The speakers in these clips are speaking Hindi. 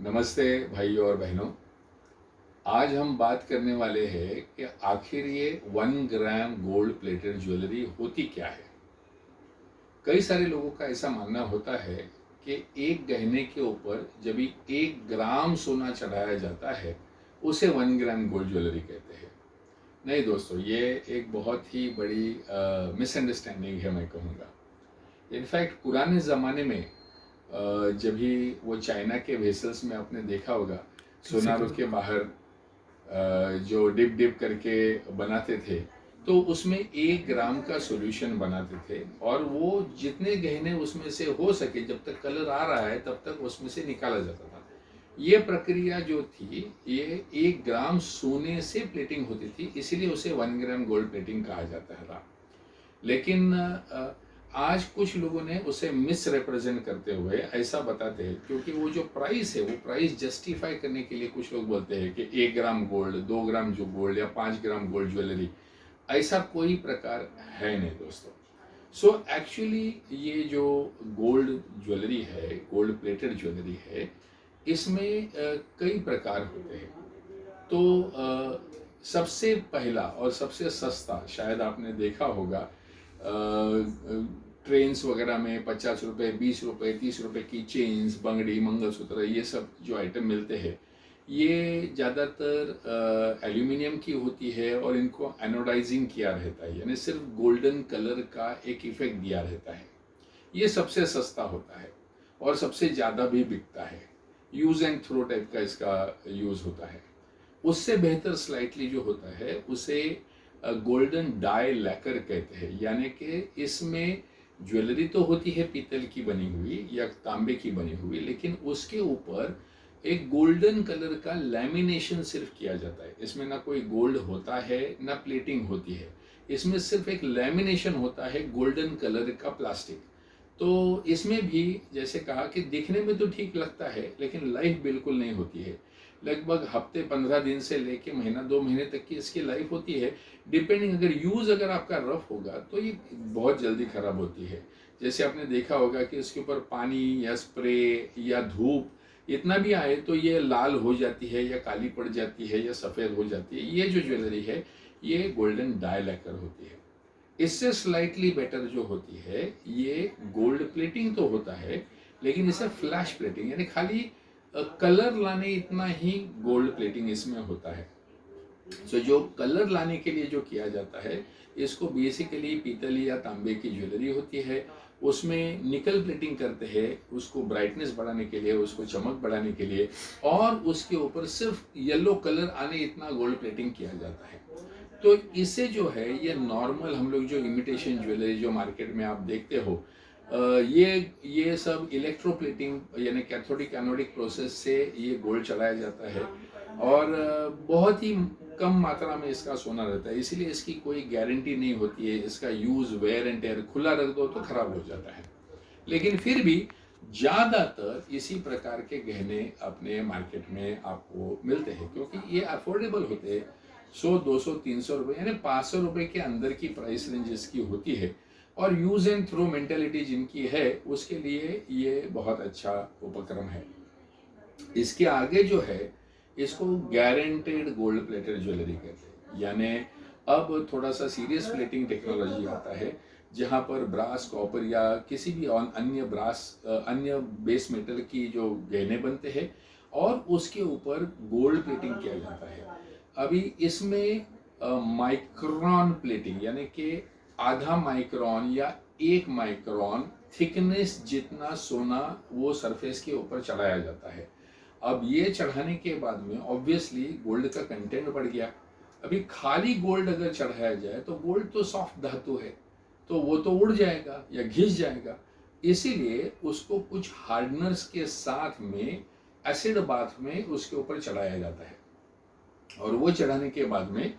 नमस्ते भाइयों और बहनों। आज हम बात करने वाले हैं कि आखिर ये 1 ग्राम गोल्ड प्लेटेड ज्वेलरी होती क्या है। कई सारे लोगों का ऐसा मानना होता है कि एक गहने के ऊपर जब भी 1 ग्राम सोना चढ़ाया जाता है उसे 1 ग्राम गोल्ड ज्वेलरी कहते हैं। नहीं दोस्तों, ये एक बहुत ही बड़ी मिसअंडरस्टैंडिंग है, मैं कहूँगा। इनफैक्ट पुराने ज़माने में जब भी वो चाइना के वेसल्स में आपने देखा होगा, सोनारों के बाहर जो डिप डिप करके बनाते थे, तो उसमें 1 ग्राम का सॉल्यूशन बनाते थे और वो जितने गहने उसमें से हो सके, जब तक कलर आ रहा है तब तक उसमें से निकाला जाता था। ये प्रक्रिया जो थी, ये 1 ग्राम सोने से प्लेटिंग होती थी, इसीलिए उसे 1 ग्राम गोल्ड प्लेटिंग कहा जाता था। लेकिन आज कुछ लोगों ने उसे मिस रिप्रेजेंट करते हुए ऐसा बताते हैं, क्योंकि वो जो प्राइस है वो प्राइस जस्टिफाई करने के लिए कुछ लोग बोलते हैं कि 1 ग्राम गोल्ड, 2 ग्राम जो गोल्ड या 5 ग्राम गोल्ड ज्वेलरी, ऐसा कोई प्रकार है नहीं दोस्तों। सो एक्चुअली ये जो गोल्ड ज्वेलरी है, गोल्ड प्लेटेड ज्वेलरी है, इसमें कई प्रकार होते हैं। तो सबसे पहला और सबसे सस्ता, शायद आपने देखा होगा ट्रेन्स वगैरह में 50 रुपये, 20 रुपये, 30 रुपये की चेन्स, बंगड़ी, मंगलसूत्र, ये सब जो आइटम मिलते हैं, ये ज़्यादातर एल्यूमिनियम की होती है और इनको एनोडाइजिंग किया रहता है, यानी सिर्फ गोल्डन कलर का एक इफेक्ट दिया रहता है। ये सबसे सस्ता होता है और सबसे ज़्यादा भी बिकता है। यूज़ एंड थ्रो टाइप का इसका यूज़ होता है। उससे बेहतर स्लाइटली जो होता है उसे गोल्डन डाई लैकर कहते हैं, यानी कि इसमें ज्वेलरी तो होती है पीतल की बनी हुई या तांबे की बनी हुई, लेकिन उसके ऊपर एक गोल्डन कलर का लैमिनेशन सिर्फ किया जाता है। इसमें ना कोई गोल्ड होता है ना प्लेटिंग होती है, इसमें सिर्फ एक लैमिनेशन होता है गोल्डन कलर का प्लास्टिक। तो इसमें भी जैसे कहा कि दिखने में तो ठीक लगता है, लेकिन लाइफ बिल्कुल नहीं होती है। लगभग हफ्ते 15 दिन से लेके महीना 2 महीने तक की इसकी लाइफ होती है, डिपेंडिंग। अगर यूज़ अगर आपका रफ होगा तो ये बहुत जल्दी ख़राब होती है। जैसे आपने देखा होगा कि इसके ऊपर पानी या स्प्रे या धूप इतना भी आए तो ये लाल हो जाती है या काली पड़ जाती है या सफ़ेद हो जाती है। ये जो ज्वेलरी है ये गोल्डन डाई लैकर होती है। इससे स्लाइटली बेटर जो होती है, ये गोल्ड प्लेटिंग तो होता है, लेकिन इसे फ्लैश प्लेटिंग, यानी खाली कलर लाने इतना ही गोल्ड प्लेटिंग इसमें होता है। सो जो कलर लाने के लिए जो किया जाता है, इसको बेसिकली पीतल या तांबे की ज्वेलरी होती है, उसमें निकल प्लेटिंग करते हैं, उसको ब्राइटनेस बढ़ाने के लिए, उसको चमक बढ़ाने के लिए, और उसके ऊपर सिर्फ येलो कलर आने इतना गोल्ड प्लेटिंग किया जाता है। तो इससे जो है, ये नॉर्मल हम लोग जो इमिटेशन ज्वेलरी जो मार्केट में आप देखते हो, ये सब इलेक्ट्रोप्लेटिंग यानी कैथोडिक एनोडिक प्रोसेस से ये गोल्ड चढ़ाया जाता है और बहुत ही कम मात्रा में इसका सोना रहता है, इसीलिए इसकी कोई गारंटी नहीं होती है। इसका यूज़ वेयर एंड टेयर, खुला रख दो तो खराब हो जाता है। लेकिन फिर भी ज़्यादातर इसी प्रकार के गहने अपने मार्केट में आपको मिलते हैं, क्योंकि ये अफोर्डेबल होते हैं। 100, 200, 300 रुपये, यानी 500 रुपये के अंदर की प्राइस रेंज इसकी होती है, और यूज़ एंड थ्रो मेंटेलिटी जिनकी है उसके लिए ये बहुत अच्छा उपक्रम है। इसके आगे जो है, इसको गारंटेड गोल्ड प्लेटेड ज्वेलरी कहते हैं, यानी अब थोड़ा सा सीरियस प्लेटिंग टेक्नोलॉजी आता है, जहाँ पर ब्रास, कॉपर या किसी भी अन्य बेस मेटल की जो गहने बनते हैं और उसके ऊपर गोल्ड प्लेटिंग किया जाता है। अभी इसमें माइक्रोन प्लेटिंग, यानी कि आधा माइक्रोन या 1 माइक्रोन थिकनेस जितना सोना वो सरफेस के ऊपर चढ़ाया जाता है। अब ये चढ़ाने के बाद में ऑब्वियसली गोल्ड का कंटेंट बढ़ गया। अभी खाली गोल्ड अगर चढ़ाया जाए तो गोल्ड तो सॉफ्ट धातु है, तो वो तो उड़ जाएगा या घिस जाएगा। इसीलिए उसको कुछ हार्डनर्स के साथ में एसिड बाथ में उसके ऊपर चढ़ाया जाता है, और वो चढ़ाने के बाद में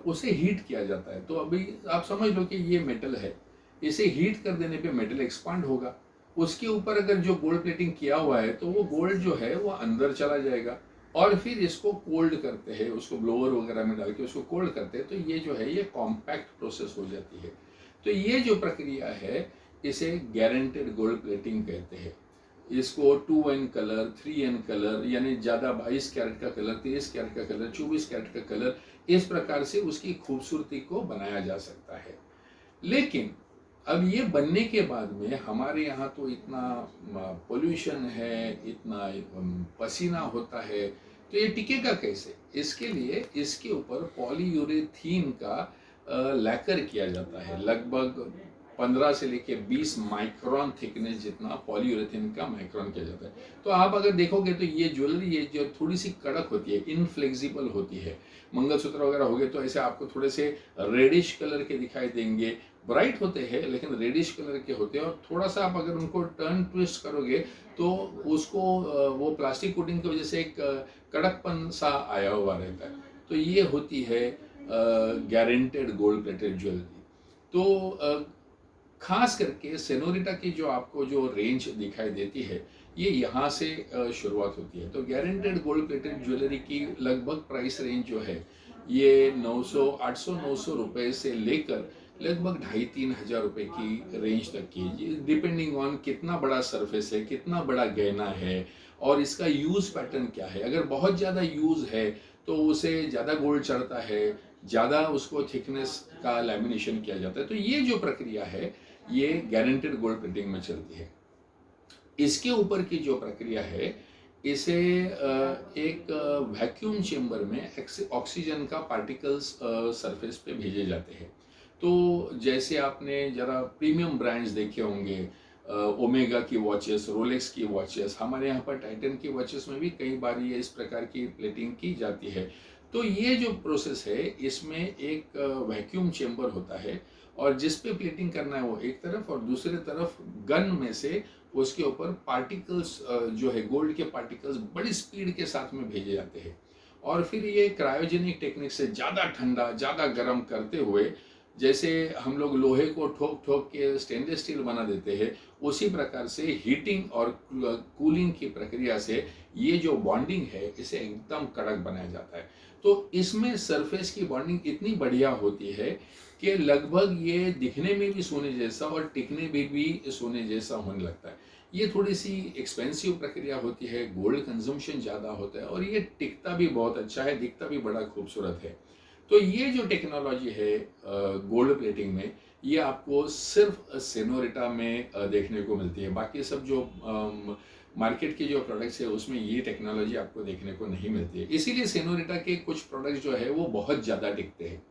उसे हीट किया जाता है। तो अभी आप समझ लो कि ये मेटल है, इसे हीट कर देने पे मेटल एक्सपांड होगा। उसके ऊपर अगर जो गोल्ड प्लेटिंग किया हुआ है तो वो गोल्ड जो है वो अंदर चला जाएगा, और फिर इसको कोल्ड करते हैं, उसको ब्लोअर वगैरह में डाल के उसको कोल्ड करते हैं, तो ये जो है ये कॉम्पैक्ट प्रोसेस हो जाती है। तो ये जो प्रक्रिया है इसे गारंटेड गोल्ड प्लेटिंग कहते हैं। इसको 2N कलर, 3N कलर, यानी ज़्यादा 22 कैरेट का कलर, 23 कैरेट का कलर, 24 कैरेट का कलर, इस प्रकार से उसकी खूबसूरती को बनाया जा सकता है। लेकिन अब ये बनने के बाद में हमारे यहाँ तो इतना पोल्यूशन है, इतना पसीना होता है, तो ये टिकेगा कैसे? इसके लिए इसके ऊपर पॉलीयूरेथीन का लैकर किया जाता है। लगभग 15 से लेके 20 माइक्रोन थिकनेस जितना पॉलीयूरेथीन का माइक्रोन किया जाता है। तो आप अगर देखोगे तो ये ज्वेलरी, ये जो थोड़ी सी कड़क होती है, इनफ्लेक्सिबल होती है। मंगलसूत्र वगैरह हो गए तो ऐसे आपको थोड़े से रेडिश कलर के दिखाई देंगे, ब्राइट होते हैं लेकिन रेडिश कलर के होते हैं, और थोड़ा सा आप अगर उनको टर्न ट्विस्ट करोगे तो उसको वो प्लास्टिक कोटिंग की वजह से एक कड़कपन सा आया हुआ रहता है। तो ये होती है गारंटेड गोल्ड प्लेटेड ज्वेलरी। तो खास करके सेनोरिटा की जो आपको जो रेंज दिखाई देती है, ये यहाँ से शुरुआत होती है। तो गारंटेड गोल्ड प्लेटेड ज्वेलरी की लगभग प्राइस रेंज जो है, ये 900, 800, 900 रुपए से लेकर लगभग 2,500-3,000 रुपए की रेंज तक की, डिपेंडिंग ऑन कितना बड़ा सरफेस है, कितना बड़ा गहना है, और इसका यूज पैटर्न क्या है। अगर बहुत ज़्यादा यूज है तो उसे ज़्यादा गोल्ड चढ़ता है, ज़्यादा उसको थिकनेस का लैमिनेशन किया जाता है। तो ये जो प्रक्रिया है ये गारंटेड गोल्ड प्रिंटिंग में चलती है। इसके ऊपर की जो प्रक्रिया है, इसे एक वैक्यूम चेम्बर में ऑक्सीजन का पार्टिकल्स सरफेस पे भेजे जाते हैं। तो जैसे आपने जरा प्रीमियम ब्रांड्स देखे होंगे, ओमेगा की वॉचेस, रोलेक्स की वॉचेस, हमारे यहाँ पर टाइटन की वॉचेस में भी कई बार ये इस प्रकार की प्लेटिंग की जाती है। तो ये जो प्रोसेस है, इसमें एक वैक्यूम चेम्बर होता है, और जिस पे प्लेटिंग करना है वो एक तरफ, और दूसरी तरफ गन में से उसके ऊपर पार्टिकल्स जो है गोल्ड के पार्टिकल्स बड़ी स्पीड के साथ में भेजे जाते हैं। और फिर ये क्रायोजेनिक टेक्निक से ज़्यादा ठंडा, ज़्यादा गर्म करते हुए, जैसे हम लोग लोहे को ठोक ठोक के स्टेनलेस स्टील बना देते हैं, उसी प्रकार से हीटिंग और कूलिंग की प्रक्रिया से ये जो बॉन्डिंग है इसे एकदम कड़क बनाया जाता है। तो इसमें सरफेस की बॉन्डिंग इतनी बढ़िया होती है कि लगभग ये दिखने में भी सोने जैसा और टिकने में भी सोने जैसा होने लगता है। ये थोड़ी सी एक्सपेंसिव प्रक्रिया होती है, गोल्ड कंजम्पशन ज़्यादा होता है, और ये टिकता भी बहुत अच्छा है, दिखता भी बड़ा खूबसूरत है। तो ये जो टेक्नोलॉजी है गोल्ड प्लेटिंग में, ये आपको सिर्फ सेनोरिटा में देखने को मिलती है। बाकी सब जो मार्केट के जो प्रोडक्ट्स है उसमें ये टेक्नोलॉजी आपको देखने को नहीं मिलती है। इसीलिए सेनोरिटा के कुछ प्रोडक्ट्स जो है वो बहुत ज़्यादा टिकते हैं।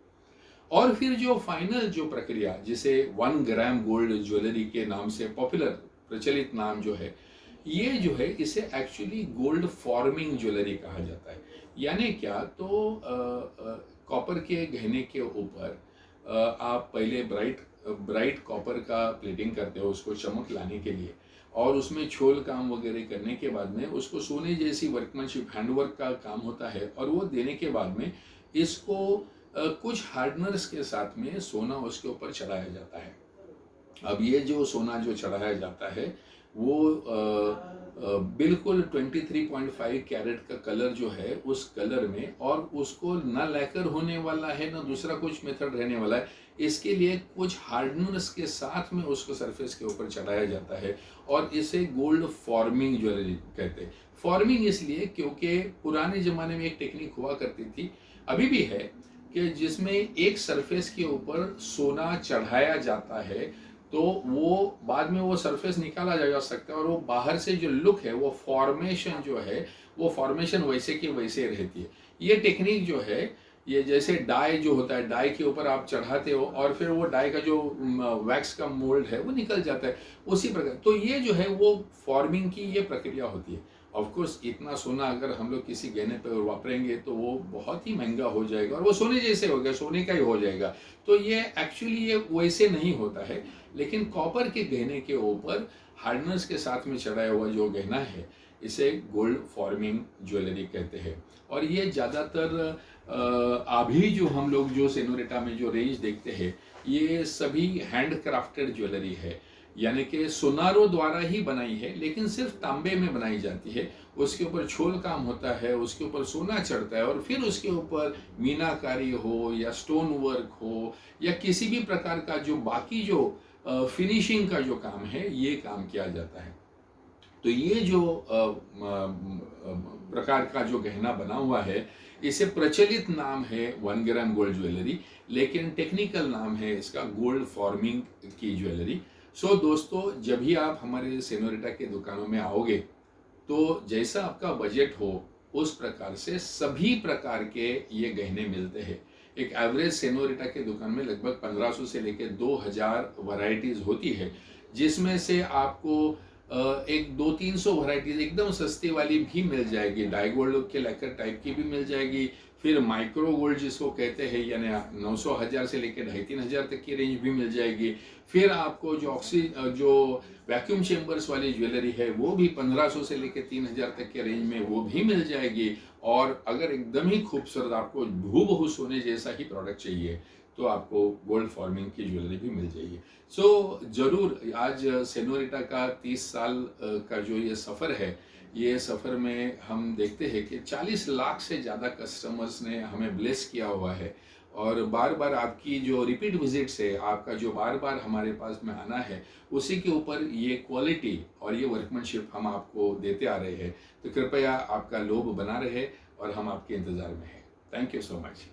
और फिर जो फाइनल जो प्रक्रिया, जिसे 1 ग्राम गोल्ड ज्वेलरी के नाम से पॉपुलर प्रचलित नाम जो है, ये जो है इसे एक्चुअली गोल्ड फॉर्मिंग ज्वेलरी कहा जाता है। यानी क्या, तो कॉपर के गहने के ऊपर आप पहले ब्राइट ब्राइट कॉपर का प्लेटिंग करते हो उसको चमक लाने के लिए, और उसमें छोल काम वगैरह करने के बाद में उसको सोने जैसी वर्कमैनशिप, हैंडवर्क का काम होता है, और वो देने के बाद में इसको कुछ हार्डनर्स के साथ में सोना उसके ऊपर चढ़ाया जाता है। अब ये जो सोना जो चढ़ाया जाता है वो बिल्कुल 23.5 कैरेट का कलर जो है उस कलर में, और उसको ना लैकर होने वाला है ना दूसरा कुछ मेथड रहने वाला है। इसके लिए कुछ हार्डनर्स के साथ में उसको सरफेस के ऊपर चढ़ाया जाता है, और इसे गोल्ड फॉर्मिंग ज्वेलरी कहते हैं। फॉर्मिंग इसलिए क्योंकि पुराने ज़माने में एक टेक्निक हुआ करती थी, अभी भी है, कि जिसमें एक सरफेस के ऊपर सोना चढ़ाया जाता है, तो वो बाद में वो सरफेस निकाला जा सकता है, और वो बाहर से जो लुक है, वो फॉर्मेशन जो है, वो फॉर्मेशन वैसे की वैसे रहती है। ये टेक्निक जो है, ये जैसे डाई जो होता है, डाई के ऊपर आप चढ़ाते हो और फिर वो डाई का जो वैक्स का मोल्ड है वो निकल जाता है, उसी प्रकार। तो ये जो है वो फॉर्मिंग की ये प्रक्रिया होती है। ऑफ कोर्स इतना सोना अगर हम लोग किसी गहने पर वापरेंगे तो वो बहुत ही महंगा हो जाएगा, और वो सोने जैसे हो गया, सोने का ही हो जाएगा। तो ये एक्चुअली ये वैसे नहीं होता है, लेकिन कॉपर के गहने के ऊपर हार्डनेस के साथ में चढ़ाया हुआ जो गहना है, इसे गोल्ड फॉर्मिंग ज्वेलरी कहते हैं। और ये ज़्यादातर अभी जो हम लोग जो सेनोरिटा में जो रेंज देखते हैं, ये सभी हैंड क्राफ्टेड ज्वेलरी है, यानी कि सुनारों द्वारा ही बनाई है, लेकिन सिर्फ तांबे में बनाई जाती है। उसके ऊपर छोल काम होता है, उसके ऊपर सोना चढ़ता है, और फिर उसके ऊपर मीनाकारी हो या स्टोन वर्क हो या किसी भी प्रकार का जो बाकी जो फिनिशिंग का जो काम है, ये काम किया जाता है। तो ये जो प्रकार का जो गहना बना हुआ है, इसे प्रचलित नाम है 1 ग्राम गोल्ड ज्वेलरी, लेकिन टेक्निकल नाम है इसका गोल्ड फॉर्मिंग की ज्वेलरी। सो दोस्तों, जब भी आप हमारे सेनोरिटा के दुकानों में आओगे, तो जैसा आपका बजट हो उस प्रकार से सभी प्रकार के ये गहने मिलते हैं। एक एवरेज सेनोरिटा के दुकान में लगभग 1500 से लेकर 2000 वैरायटीज होती है, जिसमें से आपको एक 200-300 वैरायटीज एकदम सस्ती वाली भी मिल जाएगी, डाई गोल्ड के लेकर टाइप की भी मिल जाएगी। फिर माइक्रो गोल्ड जिसको कहते हैं, यानी 900 1000 से लेकर 2500 तक की रेंज भी मिल जाएगी। फिर आपको जो वैक्यूम चेम्बर्स वाली ज्वेलरी है वो भी 1500 से लेकर 3000 तक के रेंज में वो भी मिल जाएगी। और अगर एकदम ही खूबसूरत आपको हूबहू सोने जैसा ही प्रोडक्ट चाहिए, तो आपको गोल्ड फॉर्मिंग की ज्वेलरी भी मिल जाएगी। सो जरूर, आज सेनोरिटा का 30 साल का जो ये सफ़र है, ये सफ़र में हम देखते हैं कि 40 लाख से ज़्यादा कस्टमर्स ने हमें ब्लेस किया हुआ है। और बार बार आपकी जो रिपीट विजिट्स है, आपका जो बार बार हमारे पास में आना है, उसी के ऊपर ये क्वालिटी और ये वर्कमैनशिप हम आपको देते आ रहे हैं। तो कृपया आपका लोभ बना रहे और हम आपके इंतज़ार में हैं। Thank you so much.